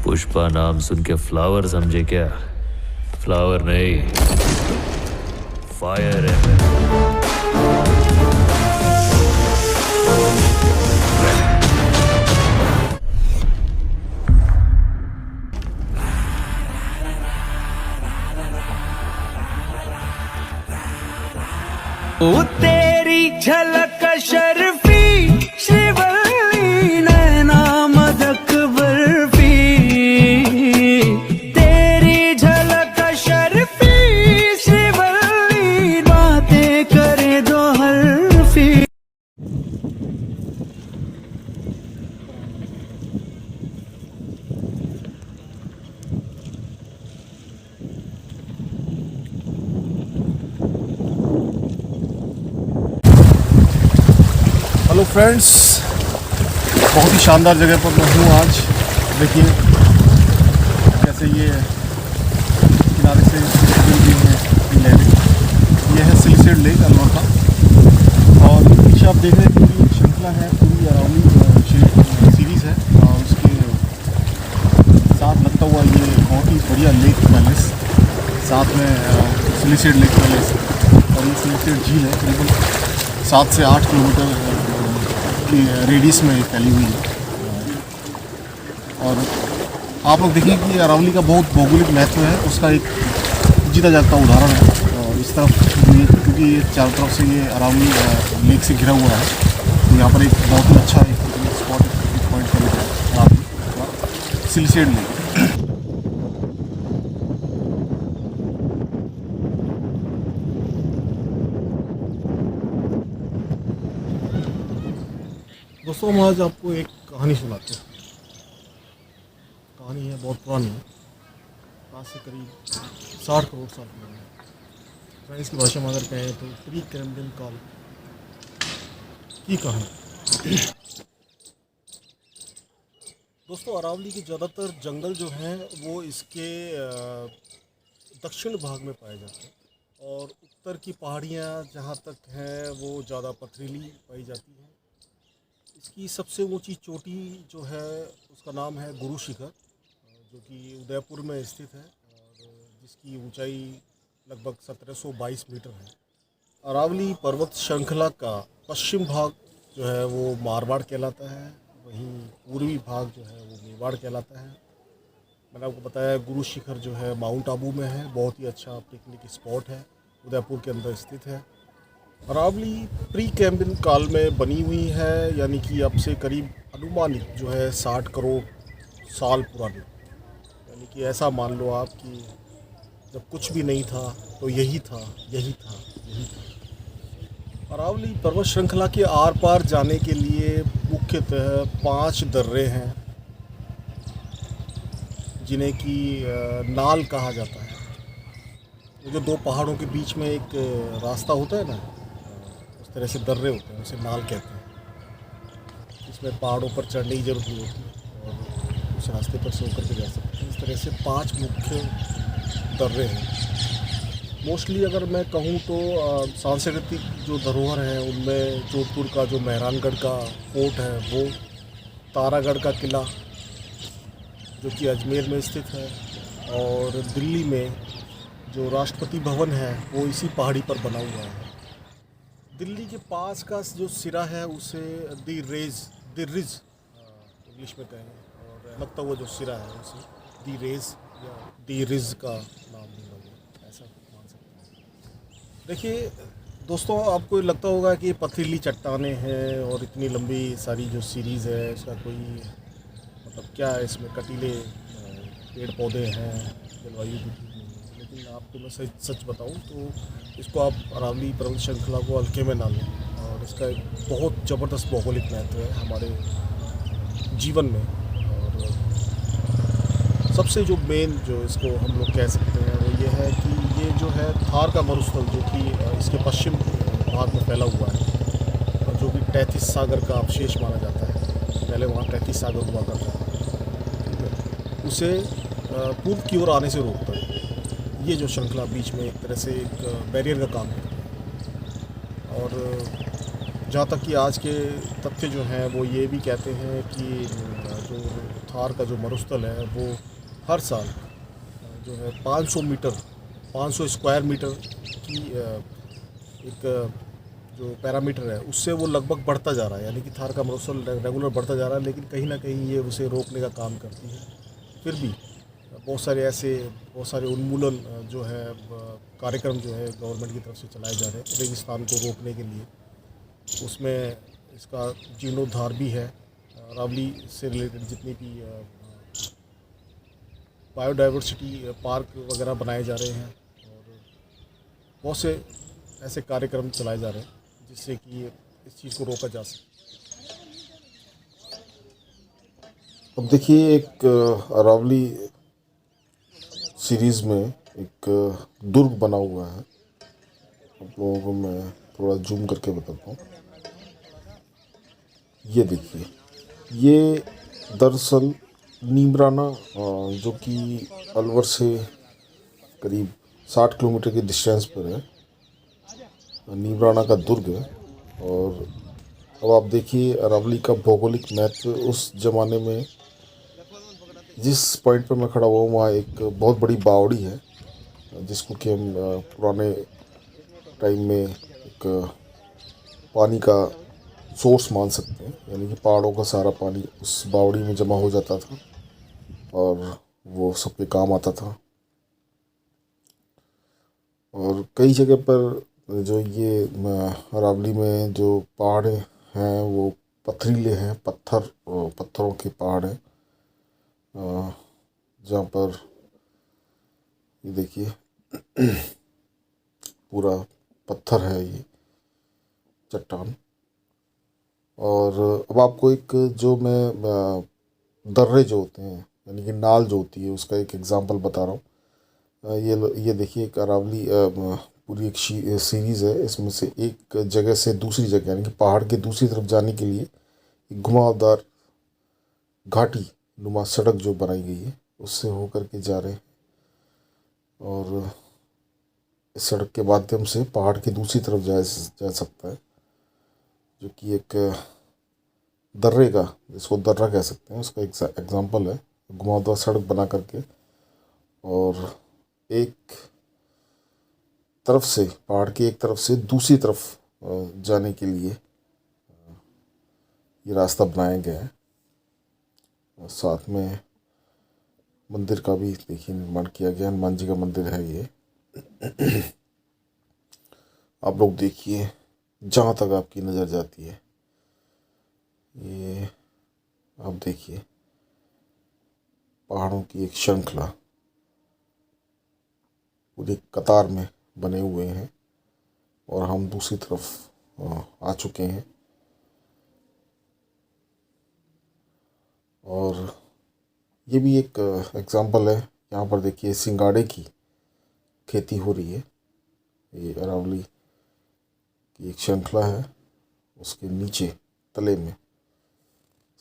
पुष्पा नाम सुन के फ्लावर समझे क्या? फ्लावर नहीं, फायर है। ओ तेरी झलक शर्फी श्रीवल्ली नैना मदक बर्फी, तेरी झलक शर्फी श्रीवल्ली बातें करे दो हल्फी। हेलो फ्रेंड्स, बहुत ही शानदार जगह पर मैं हूँ आज। देखिए कैसे ये किनारे से दी हैं लहरें। ये है सिलसेट लेक अलवर का, और पीछे आप देख रहे हैं पूरी श्रृंखला है, पूरी अरावली सीरीज़ है, और उसके साथ लगता हुआ ये बहुत ही बढ़िया लेक पैलेस, साथ में सिलसेट लेक पैलेस, और ये सिलसेट झील है करीबन 7 से 8 किलोमीटर की रेडियस में फैली हुई है। और आप लोग देखिए कि अरावली का बहुत भौगोलिक महत्व है, उसका एक जीता जागता उदाहरण है। और इस तरफ क्योंकि ये चारों तरफ से ये अरावली लेक से घिरा हुआ है, तो यहाँ पर एक बहुत ही अच्छा एक स्पॉट पॉइंट पर अरावली सिलसेट लेक। दोस्तों, हम आज आपको एक कहानी सुनाते हैं। कहानी है बहुत पुरानी, आज से करीब 60 करोड़ साल पुरानी। साइंस की भाषा में अगर कहें तो प्री कैम्ब्रियन काल की कहानी। दोस्तों, अरावली के ज़्यादातर जंगल जो हैं वो इसके दक्षिण भाग में पाए जाते हैं, और उत्तर की पहाड़ियाँ जहाँ तक हैं वो ज़्यादा पथरीली पाई जाती हैं। इसकी सबसे ऊंची चोटी जो है उसका नाम है गुरु शिखर, जो कि उदयपुर में स्थित है, और जिसकी ऊंचाई लगभग 1722 मीटर है। अरावली पर्वत श्रृंखला का पश्चिम भाग जो है वो मारवाड़ कहलाता है, वहीं पूर्वी भाग जो है वो मेवाड़ कहलाता है। मैंने आपको बताया गुरु शिखर जो है माउंट आबू में है, बहुत ही अच्छा पिकनिक स्पॉट है, उदयपुर के अंदर स्थित है। अरावली प्री कैम्ब्रियन काल में बनी हुई है, यानी कि अब से करीब अनुमानित जो है 60 करोड़ साल पुरानी। यानी कि ऐसा मान लो आप कि जब कुछ भी नहीं था तो यही था, यही था, यही था। अरावली पर्वत श्रृंखला के आर पार जाने के लिए मुख्यतः 5 दर्रे हैं, जिन्हें कि नाल कहा जाता है। वो जो 2 पहाड़ों के बीच में एक रास्ता होता है ना, इस तरह से दर्रे होते हैं, उसे नाल कहते हैं। इसमें पहाड़ों पर चढ़ने की जरूरत नहीं होती और उस रास्ते पर से होकर के जा सकते हैं। इस तरह से 5 मुख्य दर्रे हैं। मोस्टली अगर मैं कहूँ तो सांस्कृतिक जो धरोहर हैं उनमें जोधपुर का जो मेहरानगढ़ का फोर्ट है वो, तारागढ़ का किला जो कि अजमेर में स्थित है, और दिल्ली में जो राष्ट्रपति भवन है वो इसी पहाड़ी पर बना हुआ है। दिल्ली के पास का जो सिरा है उसे दी रिज इंग्लिश में कहें, और लगता हुआ जो सिरा है उसे दी रेज या दी रिज का नाम दूंगा, ऐसा मान सकते हैं। देखिए दोस्तों, आपको लगता होगा कि पथरीली चट्टानें हैं और इतनी लंबी सारी जो सीरीज़ है इसका कोई मतलब क्या है, इसमें कटीले पेड़ पौधे हैं, जलवायु भी ठीक नहीं है। लेकिन आपको मैं सच बताऊं तो इसको आप अरावली पर्वत श्रृंखला को हल्के में ना लें, और इसका एक बहुत ज़बरदस्त भौगोलिक महत्व है हमारे जीवन में। और सबसे जो मेन जो इसको हम लोग कह सकते हैं वो ये है कि ये जो है थार का मरुस्थल जो कि इसके पश्चिम भाग में फैला हुआ है, और जो कि तैतीस सागर का अवशेष माना जाता है। पहले वहाँ 33 सागर हुआ करता था, उसे पूर्व की ओर आने से रोकता है। ये जो श्रृंखला बीच में एक तरह से एक बैरियर का काम करती है। और जहाँ तक कि आज के तथ्य जो हैं वो ये भी कहते हैं कि जो थार का जो मरुस्थल है वो हर साल जो है 500 मीटर 500 स्क्वायर मीटर की एक जो पैरामीटर है उससे वो लगभग बढ़ता जा रहा है, यानी कि थार का मरुस्थल रेगुलर बढ़ता जा रहा है, लेकिन कहीं ना कहीं ये उसे रोकने का काम करती है। फिर भी बहुत सारे उन्मूलन जो है कार्यक्रम जो है गवर्नमेंट की तरफ से चलाए जा रहे हैं रेगिस्तान को रोकने के लिए। उसमें इसका जीर्णोद्धार भी है। अरावली से रिलेटेड जितनी भी बायोडाइवर्सिटी पार्क वगैरह बनाए जा रहे हैं और बहुत से ऐसे कार्यक्रम चलाए जा रहे हैं जिससे कि इस चीज़ को रोका जा सके। अब देखिए, एक अरावली सीरीज़ में एक दुर्ग बना हुआ है। आप लोगों को मैं थोड़ा जूम करके बताता हूँ। ये देखिए, ये दरअसल नीमराना जो कि अलवर से करीब 60 किलोमीटर के डिस्टेंस पर है, नीमराना का दुर्ग है। और अब आप देखिए, अरावली का भौगोलिक महत्व उस ज़माने में जिस पॉइंट पर मैं खड़ा हुआ हूँ वहाँ एक बहुत बड़ी बावड़ी है, जिसको कि हम पुराने टाइम में एक पानी का सोर्स मान सकते हैं। यानी कि पहाड़ों का सारा पानी उस बावड़ी में जमा हो जाता था और वो सबके काम आता था। और कई जगह पर जो ये अरावली में जो पहाड़ हैं वो पथरीले हैं, पत्थरों के पहाड़ हैं, जहाँ पर ये देखिए पूरा पत्थर है ये चट्टान। और अब आपको एक जो मैं दर्रे जो होते हैं यानी कि नाल जो होती है उसका एक एग्जांपल बता रहा हूँ। ये देखिए, एक अरावली पूरी एक सीरीज़ है। इसमें से एक जगह से दूसरी जगह यानी कि पहाड़ के दूसरी तरफ जाने के लिए एक घुमावदार घाटी नुमा सड़क जो बनाई गई है उससे होकर के जा रहे हैं। और इस सड़क के माध्यम से पहाड़ की दूसरी तरफ जा सकता है, जो कि एक दर्रे का, जिसको दर्रा कह सकते हैं, उसका एग्जाम्पल है। घुमावदार सड़क बना करके और एक तरफ से, पहाड़ की एक तरफ से दूसरी तरफ जाने के लिए ये रास्ता बनाया गया है। और साथ में मंदिर का भी देखिए निर्माण किया गया। हनुमान जी का मंदिर है ये। आप लोग देखिए, जहाँ तक आपकी नज़र जाती है ये आप देखिए पहाड़ों की एक श्रृंखला पूरी कतार में बने हुए हैं और हम दूसरी तरफ आ चुके हैं। और ये भी एक एग्जांपल है। यहाँ पर देखिए सिंगाड़े की खेती हो रही है। ये अरावली की एक श्रृंखला है, उसके नीचे तले में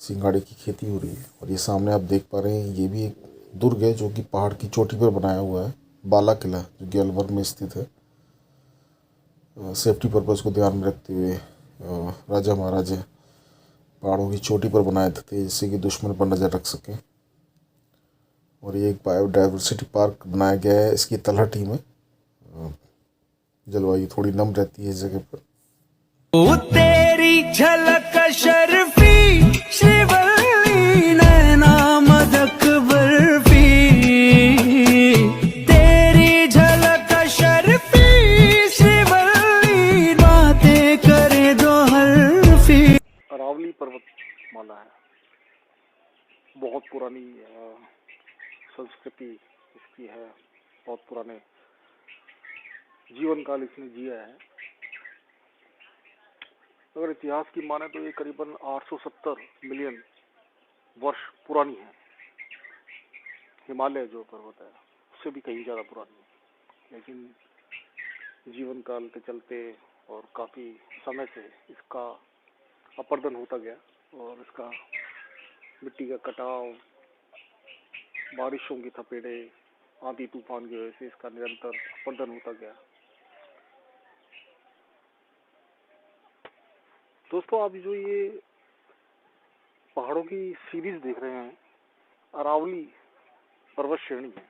सिंगाड़े की खेती हो रही है। और ये सामने आप देख पा रहे हैं, ये भी एक दुर्ग है जो कि पहाड़ की चोटी पर बनाया हुआ है। बाला किला जो कि अलवर में स्थित है। सेफ्टी पर्पज़ को ध्यान में रखते हुए राजा महाराजा पहाड़ों की चोटी पर बनाए थे जिससे कि दुश्मन पर नज़र रख सकें। और ये एक बायोडाइवर्सिटी पार्क बनाया गया है। इसकी तलहटी में जलवायु थोड़ी नम रहती है इस जगह पर। ओ तेरी झलक शर्फी श्रीवल्ली नैना मदक बर्फी, तेरी झलक शर्फी श्रीवल्ली बातें करे दो हल्फी। अरावली पर्वतमाला है, बहुत पुरानी संस्कृति इसकी है, बहुत पुराने जीवन काल इसने जिया है। अगर इतिहास की माने तो ये करीबन 870 मिलियन वर्ष पुरानी है। हिमालय जो पर्वत है उससे भी कहीं ज़्यादा पुरानी है, लेकिन जीवन काल के चलते और काफ़ी समय से इसका अपर्दन होता गया और इसका मिट्टी का कटाव, बारिशों की थपेड़े, आंधी तूफान की वजह से इसका निरंतर अपर्दन होता गया। दोस्तों, आप जो ये पहाड़ों की सीरीज देख रहे हैं अरावली पर्वत श्रेणी है।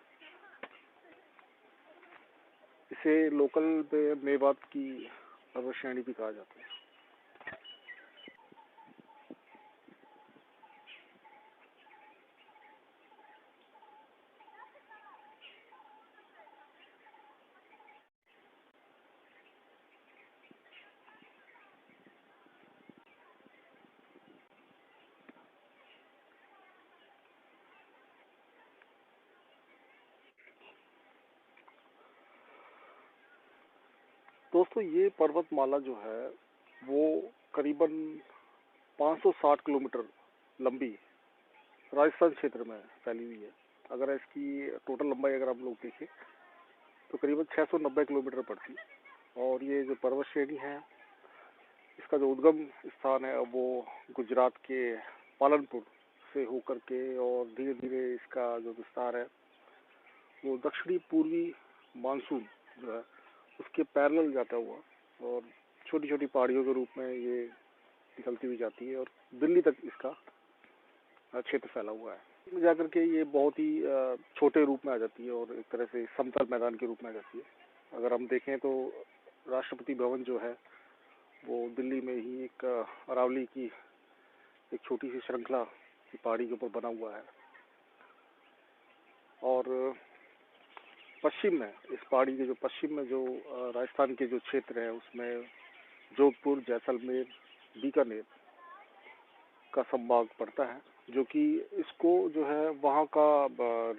इसे लोकल में मेवात की पर्वत श्रेणी भी कहा जाता है। दोस्तों, ये पर्वतमाला जो है वो करीबन 560 किलोमीटर लंबी राजस्थान क्षेत्र में फैली हुई है। अगर इसकी टोटल लंबाई अगर हम लोग देखें तो करीबन 690 किलोमीटर पड़ती है। और ये जो पर्वत श्रेणी है, इसका जो उद्गम स्थान है वो गुजरात के पालनपुर से होकर के और धीरे धीरे इसका जो विस्तार है वो दक्षिणी पूर्वी मानसून जो है उसके पैरेलल जाता हुआ और छोटी छोटी पहाड़ियों के रूप में ये निकलती हुई जाती है और दिल्ली तक इसका क्षेत्र फैला हुआ है। में जाकर के ये बहुत ही छोटे रूप में आ जाती है और एक तरह से समतल मैदान के रूप में आ जाती है। अगर हम देखें तो राष्ट्रपति भवन जो है वो दिल्ली में ही एक अरावली की एक छोटी सी श्रृंखला की पहाड़ी के ऊपर बना हुआ है। और पश्चिम में इस पहाड़ी के जो पश्चिम में जो राजस्थान के जो क्षेत्र है उसमें जोधपुर, जैसलमेर, बीकानेर का संभाग पड़ता है, जो कि इसको जो है वहाँ का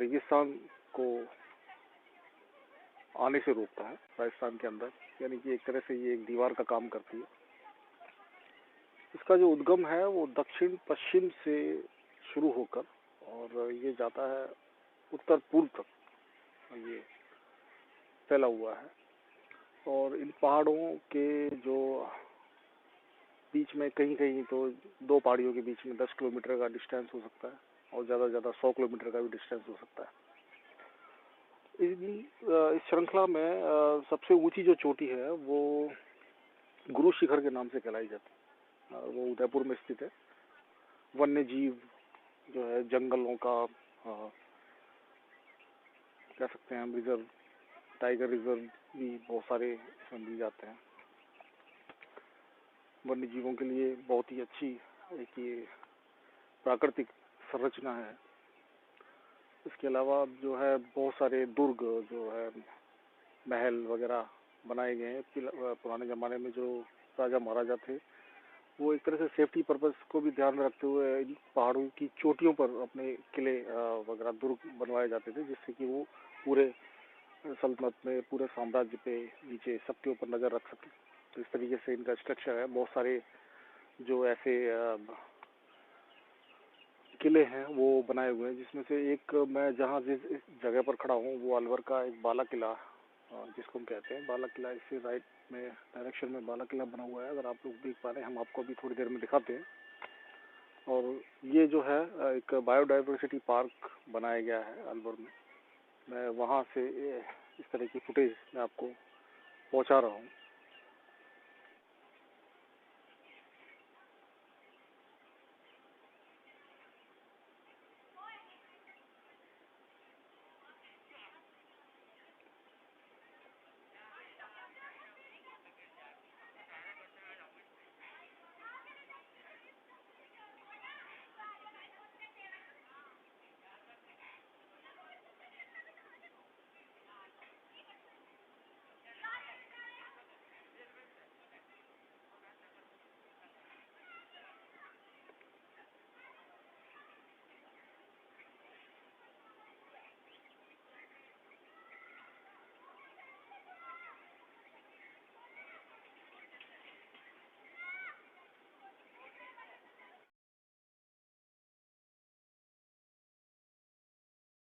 रेगिस्तान को आने से रोकता है राजस्थान के अंदर, यानी कि एक तरह से ये एक दीवार का काम करती है। इसका जो उद्गम है वो दक्षिण पश्चिम से शुरू होकर और ये जाता है उत्तर पूर्व तक ये फैला हुआ है। और इन पहाड़ों के जो बीच में कहीं कहीं तो दो पहाड़ियों के बीच में 10 किलोमीटर का डिस्टेंस हो सकता है और ज़्यादा से ज़्यादा 100 किलोमीटर का भी डिस्टेंस हो सकता है। इस श्रृंखला में सबसे ऊंची जो चोटी है वो गुरु शिखर के नाम से कहलाई जाती है। वो उदयपुर में स्थित है। वन्य जीव जो है जंगलों का कह सकते हैं हम रिजर्व, टाइगर रिजर्व भी बहुत सारे इसमें मिल जाते हैं। वन्य जीवों के लिए बहुत ही अच्छी एक ये प्राकृतिक संरचना है। इसके अलावा जो है बहुत सारे दुर्ग जो है महल वगैरह बनाए गए हैं। पुराने ज़माने में जो राजा महाराजा थे वो एक तरह से सेफ्टी पर्पस को भी ध्यान में रखते हुए इन पहाड़ों की चोटियों पर अपने किले वगैरह दुर्ग बनवाए जाते थे, जिससे कि वो पूरे सल्तनत में पूरे साम्राज्य पे नीचे सबके ऊपर नज़र रख सके। तो इस तरीके से इनका स्ट्रक्चर है। बहुत सारे जो ऐसे किले हैं वो बनाए हुए हैं, जिसमें से एक मैं जहाँ जिस जगह पर खड़ा हूँ वो अलवर का एक बाला किला जिसको हम कहते हैं बाला किला, इससे राइट में डायरेक्शन में बाला किला बना हुआ है। अगर आप लोग देख पा रहे हैं, हम आपको अभी थोड़ी देर में दिखाते हैं। और ये जो है एक बायोडाइवर्सिटी पार्क बनाया गया है अलवर में। मैं वहाँ से इस तरह की फुटेज मैं आपको पहुँचा रहा हूँ।